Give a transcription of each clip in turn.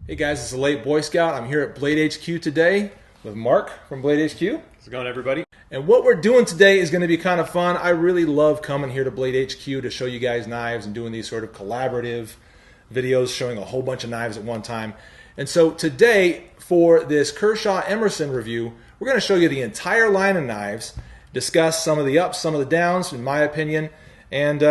Hey guys, it's the Late Boy Scout. I'm here at BladeHQ today with Mark from BladeHQ. How's it going, everybody? And what we're doing today is going to be kind of fun. I really love coming here to BladeHQ to show you guys knives and doing these sort of collaborative videos showing a whole bunch of knives at one time. And so today, for this Kershaw Emerson review, we're going to show you the entire line of knives, discuss some of the ups, some of the downs, in my opinion, and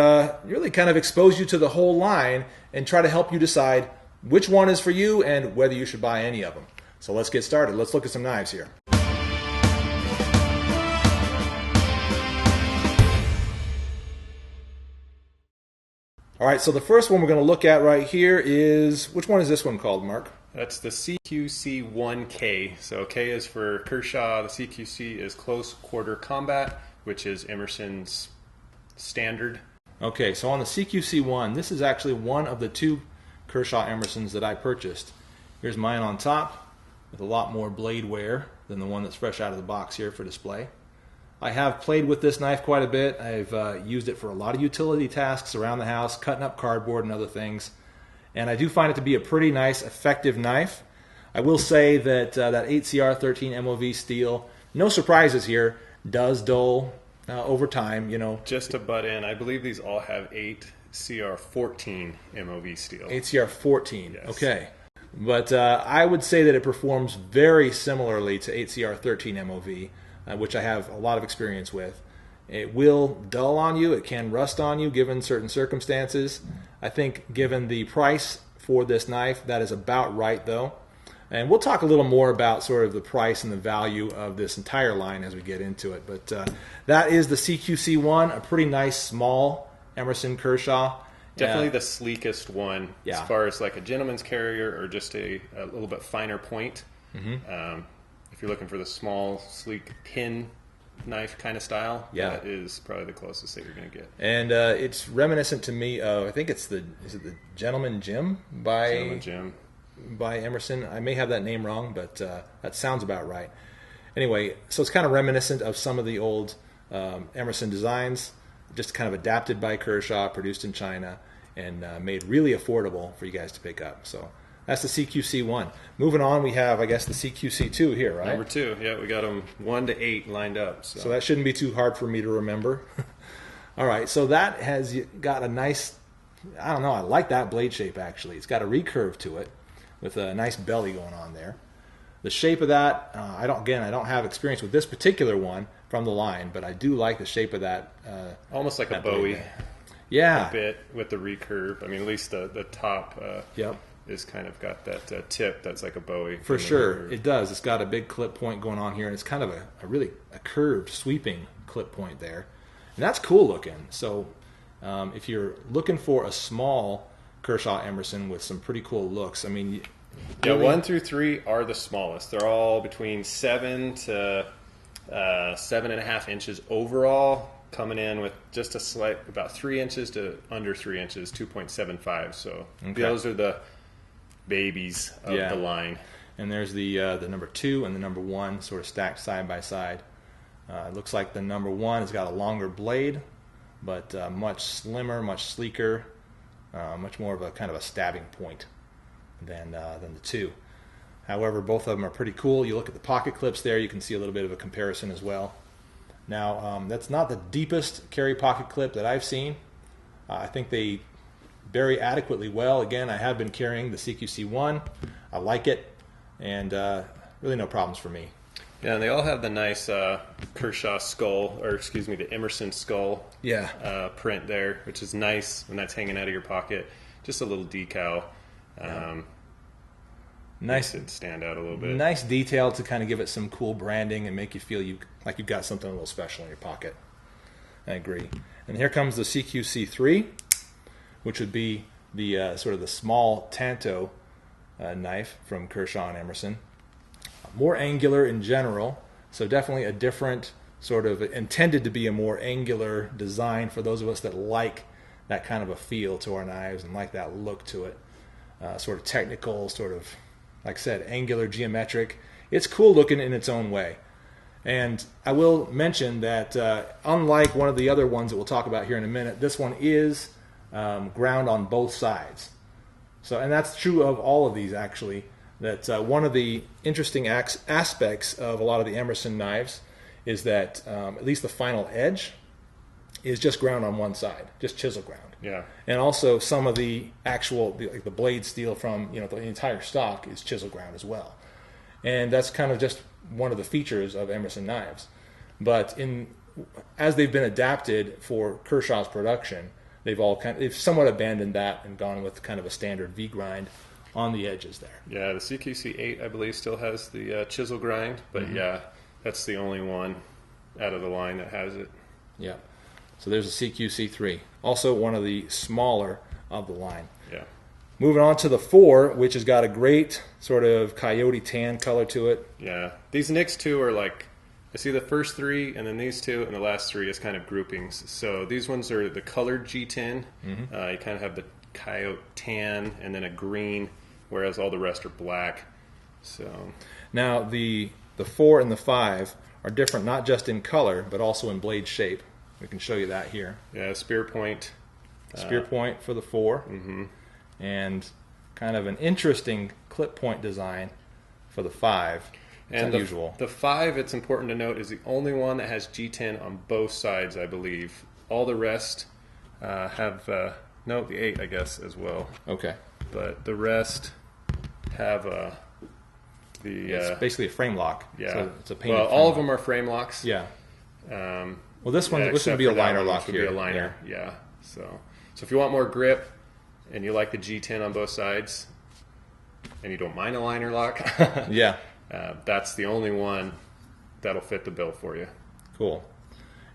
really kind of expose you to the whole line and try to help you decide which one is for you and whether you should buy any of them. So let's get started. Let's look at some knives here. All right, so the first one we're going to look at right here is, which one is this one called, Mark? That's the CQC1K. So K is for Kershaw. The CQC is Close Quarter Combat, which is Emerson's standard. Okay, so on the CQC1, this is actually one of the two Kershaw Emersons that I purchased. Here's mine on top with a lot more blade wear than the one that's fresh out of the box here for display. I have played with this knife quite a bit. I've used it for a lot of utility tasks around the house, cutting up cardboard and other things. And I do find it to be a pretty nice, effective knife. I will say that that 8CR13 MOV steel, no surprises here, does dull over time, you know. Just to butt in, I believe these all have 8CR14 MOV steel. 8CR14, yes. Okay. But I would say that it performs very similarly to 8CR13 MOV, which I have a lot of experience with. It will dull on you, it can rust on you given certain circumstances. I think given the price for this knife, that is about right though. And we'll talk a little more about sort of the price and the value of this entire line as we get into it. But that is the CQC1, a pretty nice small Emerson Kershaw. Definitely the sleekest one yeah. as far as like a gentleman's carrier or just a little bit finer point. Mm-hmm. If you're looking for the small, sleek pin knife kind of style, yeah. that is probably the closest that you're going to get. And it's reminiscent to me of, I think it's the Gentleman Jim by Emerson. I may have that name wrong, but that sounds about right. Anyway, so it's kind of reminiscent of some of the old Emerson designs, just kind of adapted by Kershaw, produced in China, and made really affordable for you guys to pick up. So that's the CQC1. Moving on, we have, I guess, the CQC2 here, right? Number 2, yeah, we got them 1 to 8 lined up. So that shouldn't be too hard for me to remember. All right, so that has got a nice, I don't know, I like that blade shape actually. It's got a recurve to it with a nice belly going on there. The shape of that, I don't have experience with this particular one from the line, but I do like the shape of that. Almost like a Bowie. Yeah. A bit with the recurve. I mean, at least the top yep. is kind of got that tip that's like a Bowie. For sure, it does. It's got a big clip point going on here, and it's kind of a really curved, sweeping clip point there. And that's cool looking. So if you're looking for a small Kershaw Emerson with some pretty cool looks, I mean... Yeah, 1 through 3 are the smallest. They're all between 7 to 7.5 inches overall, coming in with just a slight, about 3 inches to under 3 inches, 2.75. So okay. Those are the babies of the line. And there's the number 2 and the number 1 sort of stacked side by side. It looks like the number 1 has got a longer blade, but much slimmer, much sleeker, much more of a kind of a stabbing point than the 2. However, both of them are pretty cool. You look at the pocket clips there, you can see a little bit of a comparison as well. Now, that's not the deepest carry pocket clip that I've seen. I think they bury adequately well. Again, I have been carrying the CQC1. I like it, and really no problems for me. Yeah, and they all have the nice Kershaw skull, or excuse me, the Emerson skull print there, which is nice when that's hanging out of your pocket. Just a little decal. Nice to stand out a little bit. Nice detail to kind of give it some cool branding and make you feel like you've got something a little special in your pocket. I agree. And here comes the CQC3, which would be the sort of the small Tanto knife from Kershaw and Emerson. More angular in general, so definitely a different sort of intended to be a more angular design for those of us that like that kind of a feel to our knives and like that look to it. Sort of technical, sort of, like I said, angular, geometric. It's cool looking in its own way. And I will mention that unlike one of the other ones that we'll talk about here in a minute, this one is ground on both sides. So, and that's true of all of these actually. That one of the interesting aspects of a lot of the Emerson knives is that at least the final edge is just ground on one side, just chisel ground. Yeah. And also some of the actual, like the blade steel from the entire stock is chisel ground as well. And that's kind of just one of the features of Emerson knives. But as they've been adapted for Kershaw's production, they've somewhat abandoned that and gone with kind of a standard V grind on the edges there. Yeah, the CQC8 I believe still has the chisel grind, but yeah, that's the only one out of the line that has it. Yeah. So there's a CQC3, also one of the smaller of the line. Yeah. Moving on to the 4, which has got a great sort of coyote tan color to it. Yeah. These next two are like, I see the first 3 and then these 2 and the last 3 is kind of groupings. So these ones are the colored G10. You kind of have the coyote tan and then a green, whereas all the rest are black. So now the 4 and the 5 are different not just in color but also in blade shape. We can show you that here. Yeah, spear point. Spear point for the 4. And kind of an interesting clip point design for the 5. It's and unusual. The 5, it's important to note, is the only one that has G10 on both sides, I believe. All the rest have, no, the 8, I guess, as well. Okay. But the rest have it's basically a frame lock. Yeah. So it's a painted well, frame all lock. of them are frame locks. Yeah. Well, this one, Yeah, this would except be a for that liner one, lock which would here. be a liner, yeah. So if you want more grip and you like the G10 on both sides and you don't mind a liner lock, Yeah. that's the only one that'll fit the bill for you. Cool.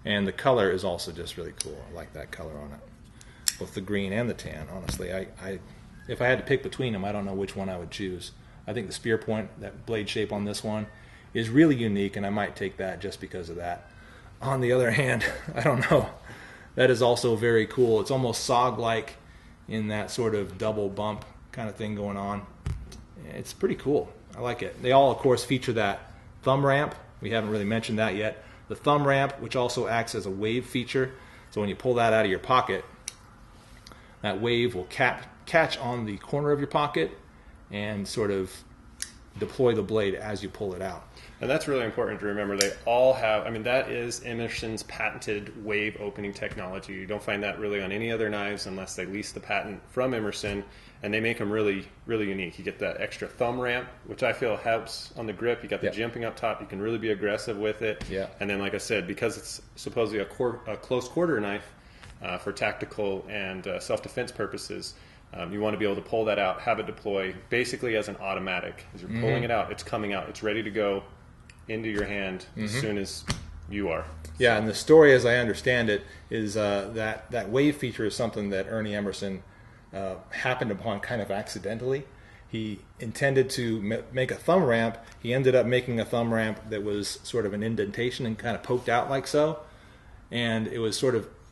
And the color is also just really cool. I like that color on it. Both the green and the tan, honestly. I if I had to pick between them, I don't know which one I would choose. I think the spear point, that blade shape on this one, is really unique, and I might take that just because of that. On the other hand, I don't know. That is also very cool. It's almost SOG-like in that sort of double bump kind of thing going on. It's pretty cool. I like it. They all, of course, feature that thumb ramp. We haven't really mentioned that yet. The thumb ramp, which also acts as a wave feature. So when you pull that out of your pocket, that wave will catch on the corner of your pocket and sort of deploy the blade as you pull it out. And that's really important to remember. They all have, I mean, that is Emerson's patented wave opening technology. You don't find that really on any other knives unless they lease the patent from Emerson, and they make them really, really unique. You get that extra thumb ramp, which I feel helps on the grip. You got the jimping up top. You can really be aggressive with it. Yeah. And then, like I said, because it's supposedly a close quarter knife for tactical and self-defense purposes, you want to be able to pull that out, have it deploy basically as an automatic. As you're pulling it out, it's coming out. It's ready to go into your hand as soon as you are. Yeah, and the story, as I understand it, is that wave feature is something that Ernie Emerson happened upon kind of accidentally. He intended to make a thumb ramp. He ended up making a thumb ramp that was sort of an indentation and kind of poked out like so. And it was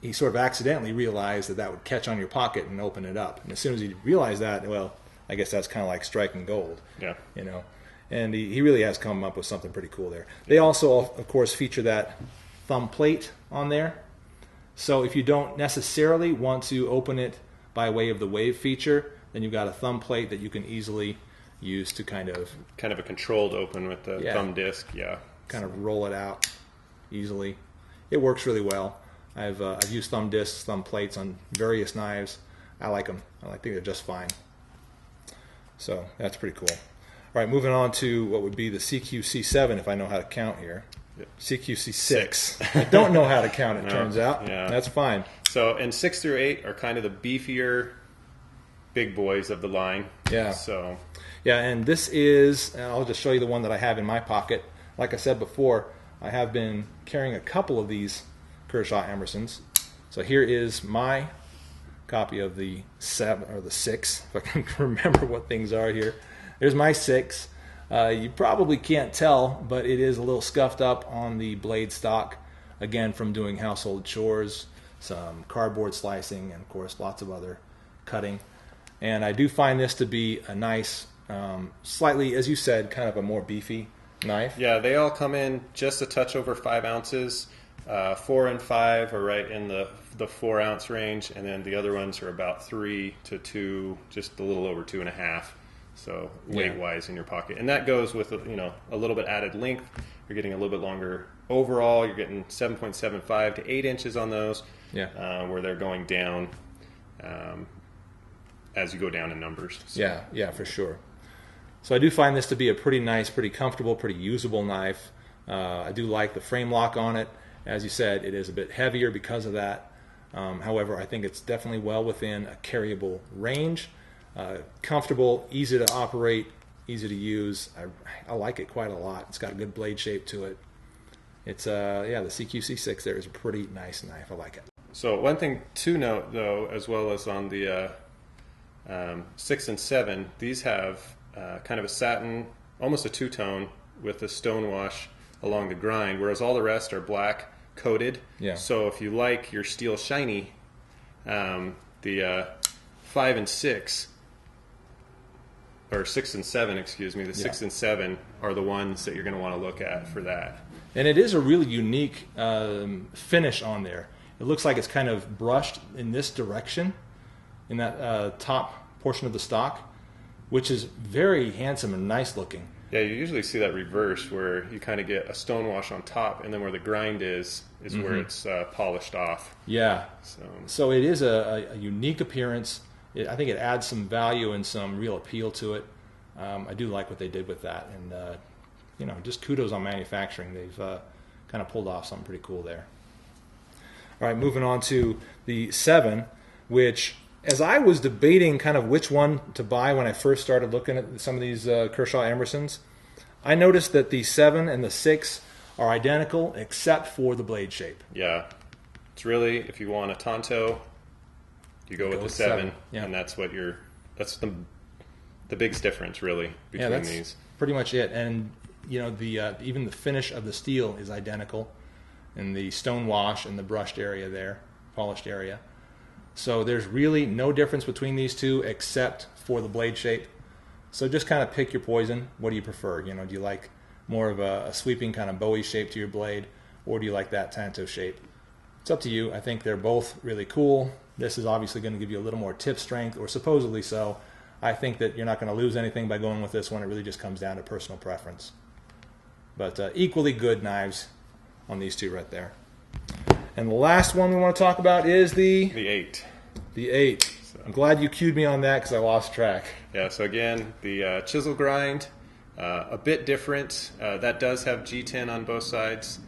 he sort of accidentally realized that would catch on your pocket and open it up. And as soon as he realized that, well, I guess that's kind of like striking gold. Yeah. You know. And he really has come up with something pretty cool there. They also, of course, feature that thumb plate on there. So if you don't necessarily want to open it by way of the wave feature, then you've got a thumb plate that you can easily use to kind of a controlled open with the thumb disc. Yeah. Kind of roll it out easily. It works really well. I've used thumb discs, thumb plates on various knives. I like them. I think they're just fine. So that's pretty cool. All right, moving on to what would be the CQC7, if I know how to count here. Yep. CQC6. I don't know how to count, it turns out. Yeah. That's fine. So, and 6 through 8 are kind of the beefier big boys of the line. Yeah. So, yeah, and this is, I'll just show you the one that I have in my pocket. Like I said before, I have been carrying a couple of these Kershaw Emersons. So here is my copy of the 7 or the 6, if I can remember what things are here. There's my 6. You probably can't tell, but it is a little scuffed up on the blade stock, again from doing household chores, some cardboard slicing, and of course lots of other cutting. And I do find this to be a nice, slightly, as you said, kind of a more beefy knife. yeah, they all come in just a touch over 5 ounces. 4 and 5 are right in the 4-ounce range, and then the other ones are about 3 to 2, just a little over 2.5. So weight-wise in your pocket, and that goes with a little bit added length. You're getting a little bit longer overall. You're getting 7.75 to 8 inches on those, where they're going down as you go down in numbers. So. Yeah, for sure. So I do find this to be a pretty nice, pretty comfortable, pretty usable knife. I do like the frame lock on it. As you said, it is a bit heavier because of that. However, I think it's definitely well within a carryable range. Comfortable, easy to operate, easy to use. I like it quite a lot. It's got a good blade shape to it. It's the CQC6 there is a pretty nice knife. I like it. So one thing to note, though, as well as on the 6 and 7, these have kind of a satin, almost a two-tone with a stonewash along the grind, whereas all the rest are black coated. Yeah. So if you like your steel shiny, the 5 and 6, or 6 and 7, excuse me, the 6 and 7 are the ones that you're going to want to look at for that. And it is a really unique finish on there. It looks like it's kind of brushed in this direction, in that top portion of the stock, which is very handsome and nice looking. Yeah, you usually see that reverse, where you kind of get a stonewash on top, and then where the grind is where it's polished off. Yeah. So it is a unique appearance. I think it adds some value and some real appeal to it. I do like what they did with that, and just kudos on manufacturing. They've kind of pulled off something pretty cool there. All right, moving on to the 7, which, as I was debating kind of which one to buy when I first started looking at some of these Kershaw Emersons, I noticed that the 7 and the 6 are identical except for the blade shape. Yeah, it's really, if you want a Tonto, you go with the 7, and that's the biggest difference really between these. Pretty much it. And even the finish of the steel is identical, in the stone wash and the brushed area there, polished area. So there's really no difference between these two except for the blade shape. So just kind of pick your poison. What do you prefer? Do you like more of a sweeping kind of Bowie shape to your blade, or do you like that Tanto shape? It's up to you. I think they're both really cool. This is obviously going to give you a little more tip strength, or supposedly so. I think that you're not going to lose anything by going with this one. It really just comes down to personal preference. But equally good knives on these two right there. And the last one we want to talk about is the 8. The 8. So, I'm glad you cued me on that because I lost track. Yeah, so again, the chisel grind, a bit different. That does have G10 on both sides.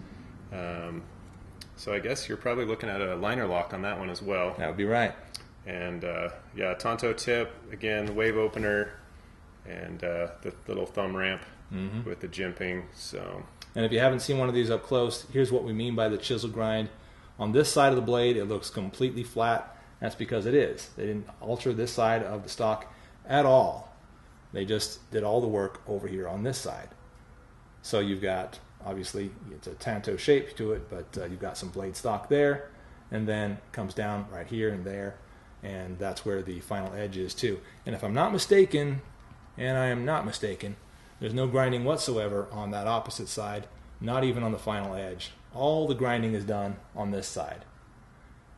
So I guess you're probably looking at a liner lock on that one as well. That would be right. And Tonto tip, again, wave opener, and the little thumb ramp with the jimping. So. And if you haven't seen one of these up close, here's what we mean by the chisel grind. On this side of the blade, it looks completely flat. That's because it is. They didn't alter this side of the stock at all. They just did all the work over here on this side. So you've got, obviously, it's a Tanto shape to it, but you've got some blade stock there, and then it comes down right here and there, and that's where the final edge is too. And if I'm not mistaken, and I am not mistaken, there's no grinding whatsoever on that opposite side, not even on the final edge. All the grinding is done on this side.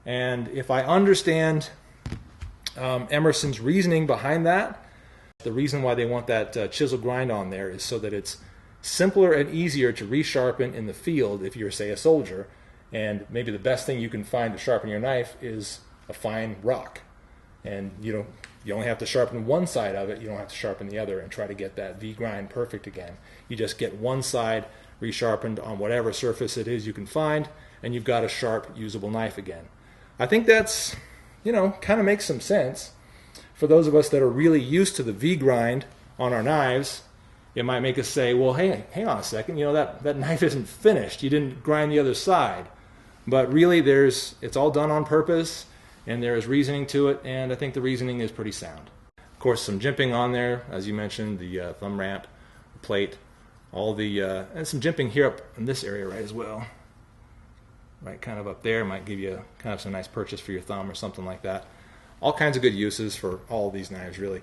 And if I understand Emerson's reasoning behind that, the reason why they want that chisel grind on there is so that it's simpler and easier to resharpen in the field if you're, say, a soldier, and maybe the best thing you can find to sharpen your knife is a fine rock. And you only have to sharpen one side of it, you don't have to sharpen the other and try to get that V-grind perfect again. You just get one side resharpened on whatever surface it is you can find, and you've got a sharp, usable knife again. I think that's, kind of makes some sense. For those of us that are really used to the V-grind on our knives, it might make us say, well, hey, hang on a second, that knife isn't finished. You didn't grind the other side. But really, it's all done on purpose, and there is reasoning to it, and I think the reasoning is pretty sound. Of course, some jimping on there, as you mentioned, the thumb ramp, the plate, and some jimping here up in this area right as well. Right, kind of up there, might give you kind of some nice purchase for your thumb or something like that. All kinds of good uses for all of these knives, really.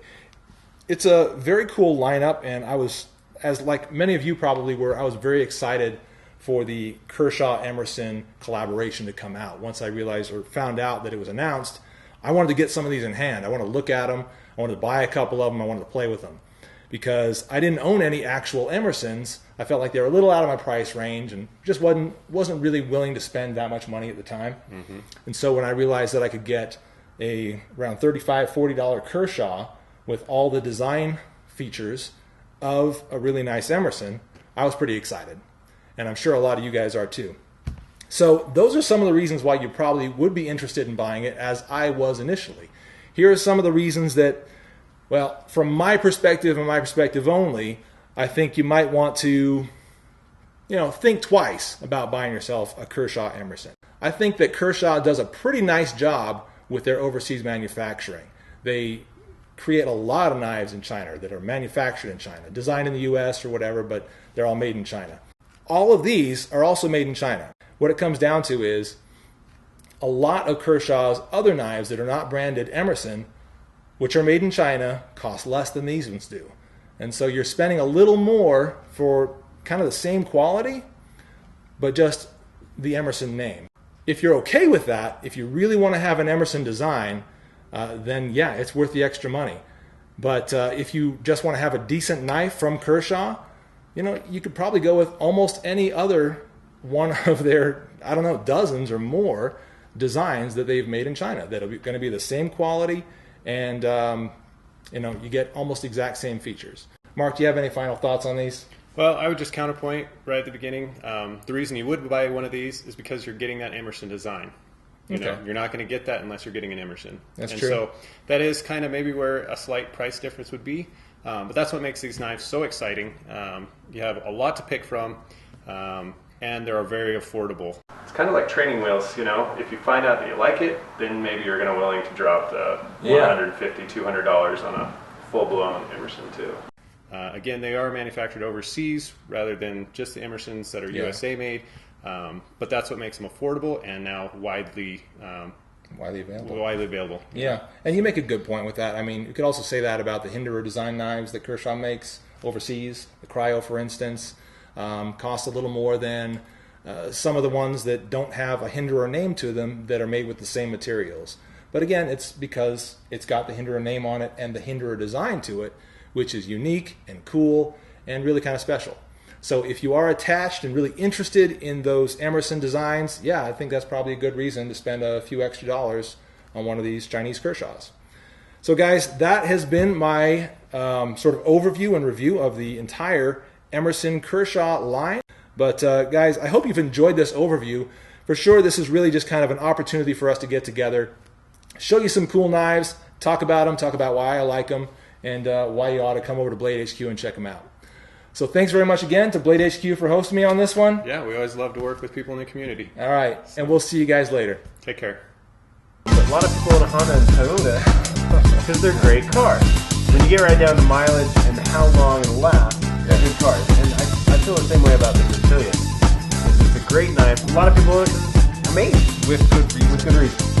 It's a very cool lineup, and I was, as like many of you probably were, I was very excited for the Kershaw Emerson collaboration to come out. Once I realized or found out that it was announced, I wanted to get some of these in hand. I wanted to look at them. I wanted to buy a couple of them. I wanted to play with them because I didn't own any actual Emersons. I felt like they were a little out of my price range and just wasn't really willing to spend that much money at the time. Mm-hmm. And so when I realized that I could get a around $35, $40 Kershaw with all the design features of a really nice Emerson, I was pretty excited. And I'm sure a lot of you guys are too. So those are some of the reasons why you probably would be interested in buying it, as I was initially. Here are some of the reasons that, well, from my perspective and my perspective only, I think you might want to, think twice about buying yourself a Kershaw Emerson. I think that Kershaw does a pretty nice job with their overseas manufacturing. They create a lot of knives in China that are manufactured in China, designed in the US or whatever, but they're all made in China. All of these are also made in China. What it comes down to is a lot of Kershaw's other knives that are not branded Emerson, which are made in China, cost less than these ones do. And so you're spending a little more for kind of the same quality, but just the Emerson name. If you're okay with that, if you really want to have an Emerson design, then yeah, it's worth the extra money. But if you just want to have a decent knife from Kershaw, you could probably go with almost any other one of their, dozens or more designs that they've made in China that are going to be the same quality and, you get almost exact same features. Mark, do you have any final thoughts on these? Well, I would just counterpoint right at the beginning. The reason you would buy one of these is because you're getting that Emerson design. You're not going to get that unless you're getting an Emerson. That's true. So that is kind of maybe where a slight price difference would be. But that's what makes these knives so exciting. You have a lot to pick from, and they're very affordable. It's kind of like training wheels, If you find out that you like it, then maybe you're going to willing to drop the $150, $200 on a full-blown Emerson too. Again, they are manufactured overseas rather than just the Emersons that are USA made. But that's what makes them affordable and now widely available. Yeah, and you make a good point with that. I mean, you could also say that about the Hinderer design knives that Kershaw makes overseas. The Cryo, for instance, cost a little more than some of the ones that don't have a Hinderer name to them that are made with the same materials. But again, it's because it's got the Hinderer name on it and the Hinderer design to it, which is unique and cool and really kind of special. So if you are attached and really interested in those Emerson designs, yeah, I think that's probably a good reason to spend a few extra dollars on one of these Chinese Kershaws. So guys, that has been my sort of overview and review of the entire Emerson Kershaw line. But guys, I hope you've enjoyed this overview. For sure, this is really just kind of an opportunity for us to get together, show you some cool knives, talk about them, talk about why I like them, and why you ought to come over to BladeHQ and check them out. So thanks very much again to BladeHQ for hosting me on this one. Yeah, we always love to work with people in the community. All right, and we'll see you guys later. Take care. A lot of people own a Honda and Toyota because they're great cars. When you get right down to mileage and how long it'll last, they're good cars. And I feel the same way about the Brazilian. It's a great knife. A lot of people own it because it's amazing. With good reason.